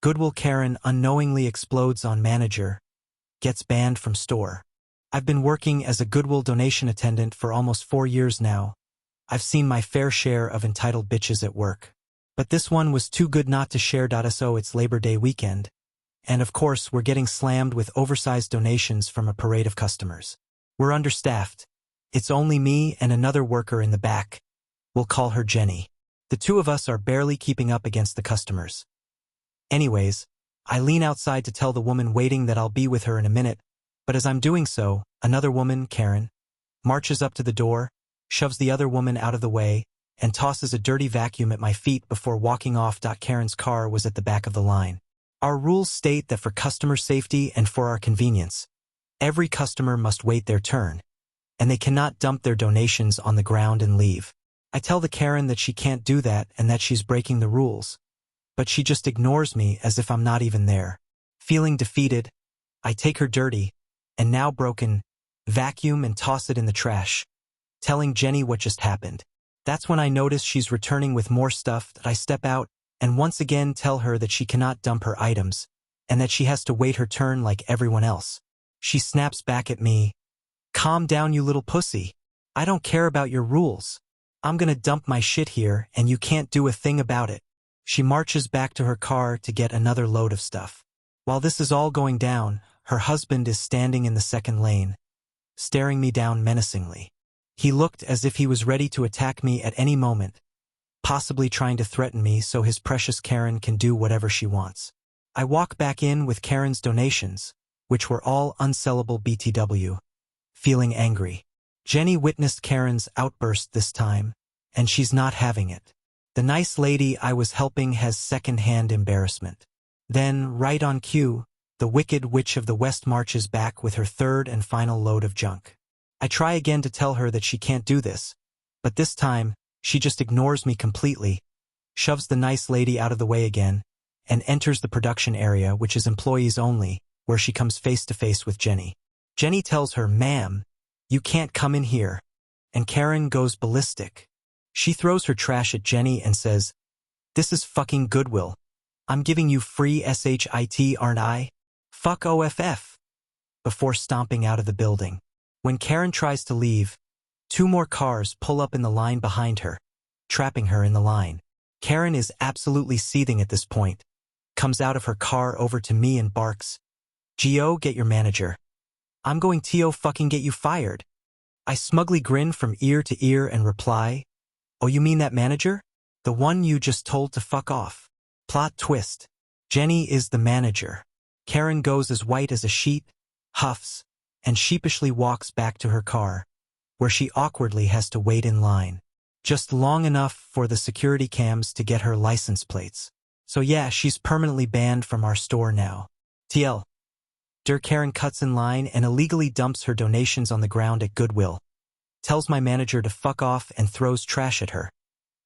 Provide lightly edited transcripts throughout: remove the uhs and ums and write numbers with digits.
Goodwill Karen unknowingly explodes on manager, gets banned from store. I've been working as a Goodwill donation attendant for almost 4 years now. I've seen my fair share of entitled bitches at work. But this one was too good not to share. So it's Labor Day weekend. And of course, we're getting slammed with oversized donations from a parade of customers. We're understaffed. It's only me and another worker in the back. We'll call her Jenny. The two of us are barely keeping up against the customers. Anyways, I lean outside to tell the woman waiting that I'll be with her in a minute, but as I'm doing so, another woman, Karen, marches up to the door, shoves the other woman out of the way, and tosses a dirty vacuum at my feet before walking off. Karen's car was at the back of the line. Our rules state that for customer safety and for our convenience, every customer must wait their turn, and they cannot dump their donations on the ground and leave. I tell the Karen that she can't do that and that she's breaking the rules, but she just ignores me as if I'm not even there. Feeling defeated, I take her dirty, and now broken, vacuum and toss it in the trash, telling Jenny what just happened. That's when I notice she's returning with more stuff. That I step out and once again tell her that she cannot dump her items, and that she has to wait her turn like everyone else. She snaps back at me, "Calm down, you little pussy. I don't care about your rules. I'm gonna dump my shit here and you can't do a thing about it." She marches back to her car to get another load of stuff. While this is all going down, her husband is standing in the second lane, staring me down menacingly. He looked as if he was ready to attack me at any moment, possibly trying to threaten me so his precious Karen can do whatever she wants. I walk back in with Karen's donations, which were all unsellable BTW, feeling angry. Jenny witnessed Karen's outburst this time, and she's not having it. The nice lady I was helping has second-hand embarrassment. Then, right on cue, the Wicked Witch of the West marches back with her third and final load of junk. I try again to tell her that she can't do this, but this time, she just ignores me completely, shoves the nice lady out of the way again, and enters the production area, which is employees only, where she comes face to face with Jenny. Jenny tells her, "Ma'am, you can't come in here," and Karen goes ballistic. She throws her trash at Jenny and says, "This is fucking Goodwill. I'm giving you free shit, aren't I? Fuck OFF," before stomping out of the building. When Karen tries to leave, 2 more cars pull up in the line behind her, trapping her in the line. Karen is absolutely seething at this point, comes out of her car over to me and barks, "Gio, get your manager. I'm going to fucking get you fired." I smugly grin from ear to ear and reply, "Oh, you mean that manager? The one you just told to fuck off?" Plot twist. Jenny is the manager. Karen goes as white as a sheet, huffs, and sheepishly walks back to her car, where she awkwardly has to wait in line, just long enough for the security cams to get her license plates. So yeah, she's permanently banned from our store now. TL. Karen cuts in line and illegally dumps her donations on the ground at Goodwill, tells my manager to fuck off and throws trash at her,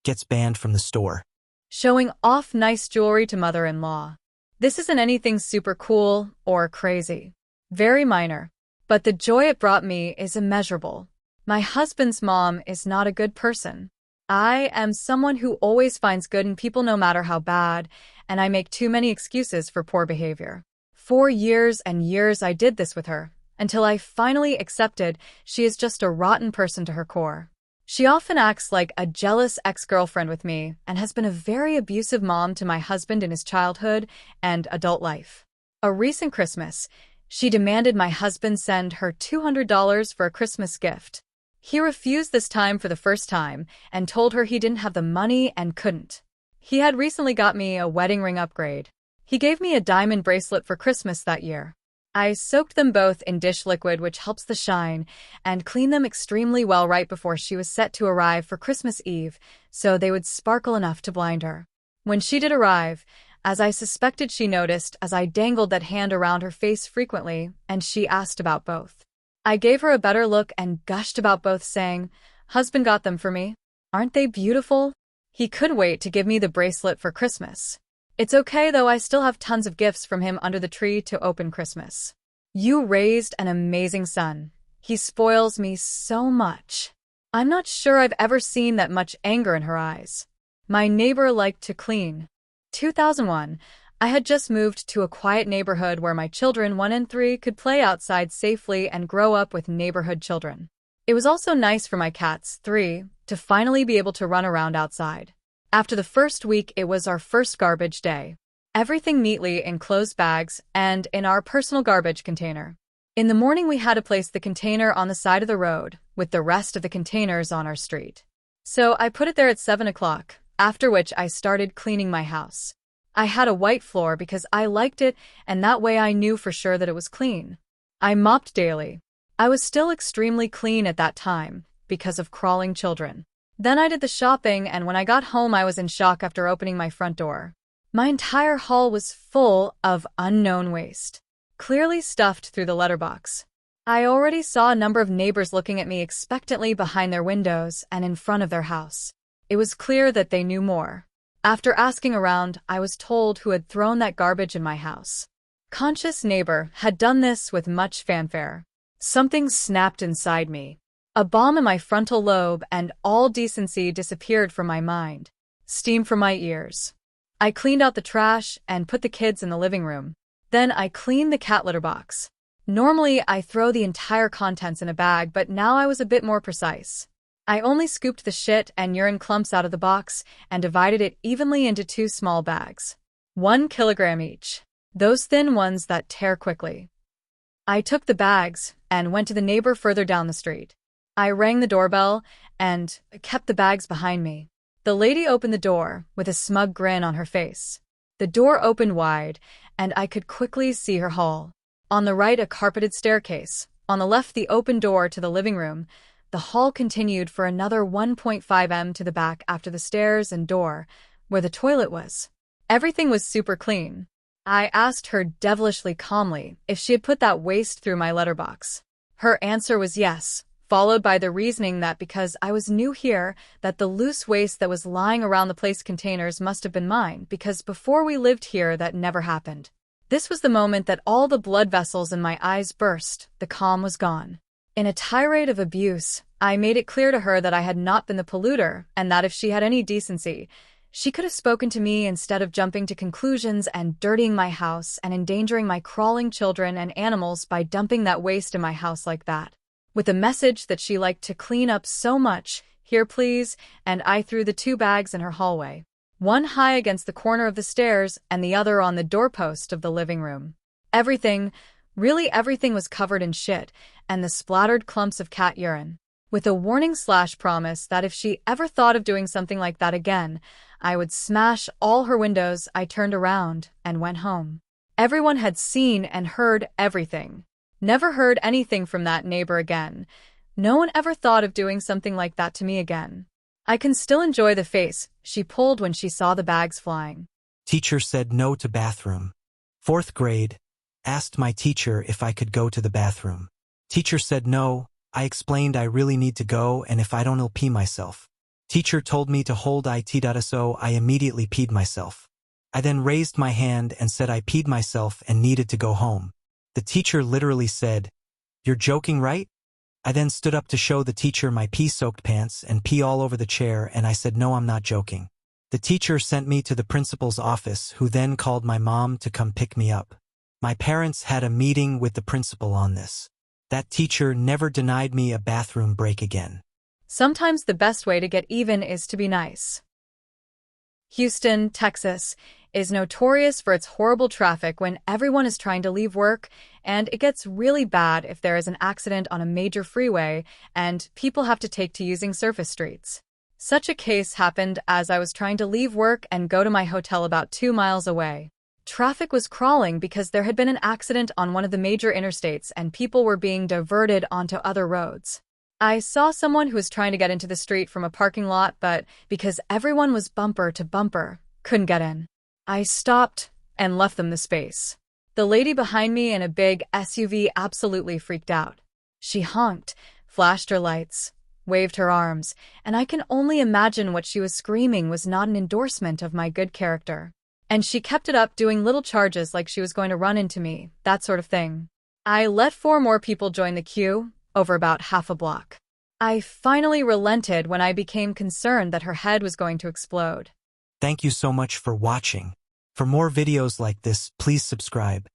gets banned from the store. Showing off nice jewelry to mother-in-law. This isn't anything super cool or crazy. Very minor. But the joy it brought me is immeasurable. My husband's mom is not a good person. I am someone who always finds good in people no matter how bad, and I make too many excuses for poor behavior. 4 years and years I did this with her, until I finally accepted she is just a rotten person to her core. She often acts like a jealous ex-girlfriend with me and has been a very abusive mom to my husband in his childhood and adult life. A recent Christmas, she demanded my husband send her $200 for a Christmas gift. He refused this time for the first time and told her he didn't have the money and couldn't. He had recently got me a wedding ring upgrade. He gave me a diamond bracelet for Christmas that year. I soaked them both in dish liquid, which helps the shine, and cleaned them extremely well right before she was set to arrive for Christmas Eve, so they would sparkle enough to blind her. When she did arrive, as I suspected, she noticed as I dangled that hand around her face frequently, and she asked about both. I gave her a better look and gushed about both, saying, "Husband got them for me. Aren't they beautiful?" He couldn't wait to give me the bracelet for Christmas. It's okay though, I still have tons of gifts from him under the tree to open Christmas. You raised an amazing son. He spoils me so much. I'm not sure I've ever seen that much anger in her eyes. My neighbor liked to clean. 2001, I had just moved to a quiet neighborhood where my children 1 and 3 could play outside safely and grow up with neighborhood children. It was also nice for my cats, 3, to finally be able to run around outside. After the first week, it was our first garbage day. Everything neatly in closed bags and in our personal garbage container. In the morning, we had to place the container on the side of the road, with the rest of the containers on our street. So I put it there at 7 o'clock, after which I started cleaning my house. I had a white floor because I liked it, and that way I knew for sure that it was clean. I mopped daily. I was still extremely clean at that time, because of crawling children. Then I did the shopping, and when I got home I was in shock after opening my front door. My entire hall was full of unknown waste, clearly stuffed through the letterbox. I already saw a number of neighbors looking at me expectantly behind their windows and in front of their house. It was clear that they knew more. After asking around, I was told who had thrown that garbage in my house. Conscious neighbor had done this with much fanfare. Something snapped inside me. A bomb in my frontal lobe, and all decency disappeared from my mind. Steam from my ears. I cleaned out the trash and put the kids in the living room. Then I cleaned the cat litter box. Normally, I throw the entire contents in a bag, but now I was a bit more precise. I only scooped the shit and urine clumps out of the box and divided it evenly into 2 small bags. 1 kilogram each. Those thin ones that tear quickly. I took the bags and went to the neighbor further down the street. I rang the doorbell and kept the bags behind me. The lady opened the door with a smug grin on her face. The door opened wide, and I could quickly see her hall. On the right, a carpeted staircase. On the left, the open door to the living room. The hall continued for another 1.5 m to the back after the stairs and door, where the toilet was. Everything was super clean. I asked her devilishly calmly if she had put that waste through my letterbox. Her answer was yes, followed by the reasoning that because I was new here, that the loose waste that was lying around the place containers must have been mine, because before we lived here that never happened. This was the moment that all the blood vessels in my eyes burst. The calm was gone. In a tirade of abuse, I made it clear to her that I had not been the polluter, and that if she had any decency, she could have spoken to me instead of jumping to conclusions and dirtying my house and endangering my crawling children and animals by dumping that waste in my house like that. With a message that she liked to clean up so much, "Here please," and I threw the 2 bags in her hallway. One high against the corner of the stairs and the other on the doorpost of the living room. Everything, really everything, was covered in shit and the splattered clumps of cat urine. With a warning/promise that if she ever thought of doing something like that again, I would smash all her windows, I turned around and went home. Everyone had seen and heard everything. Never heard anything from that neighbor again. No one ever thought of doing something like that to me again. I can still enjoy the face she pulled when she saw the bags flying. Teacher said no to bathroom. 4th grade. Asked my teacher if I could go to the bathroom. Teacher said no. I explained I really need to go, and if I don't, I'll pee myself. Teacher told me to hold it, so I immediately peed myself. I then raised my hand and said I peed myself and needed to go home. The teacher literally said, "You're joking, right?" I then stood up to show the teacher my pee-soaked pants and pee all over the chair, and I said, "No, I'm not joking." The teacher sent me to the principal's office, who then called my mom to come pick me up. My parents had a meeting with the principal on this. That teacher never denied me a bathroom break again. Sometimes the best way to get even is to be nice. Houston, Texas, is notorious for its horrible traffic when everyone is trying to leave work, and it gets really bad if there is an accident on a major freeway and people have to take to using surface streets. Such a case happened as I was trying to leave work and go to my hotel about 2 miles away. Traffic was crawling because there had been an accident on one of the major interstates and people were being diverted onto other roads. I saw someone who was trying to get into the street from a parking lot, but because everyone was bumper to bumper, couldn't get in. I stopped and left them the space. The lady behind me in a big SUV absolutely freaked out. She honked, flashed her lights, waved her arms, and I can only imagine what she was screaming was not an endorsement of my good character. And she kept it up, doing little charges like she was going to run into me, that sort of thing. I let 4 more people join the queue, over about half a block. I finally relented when I became concerned that her head was going to explode. Thank you so much for watching. For more videos like this, please subscribe.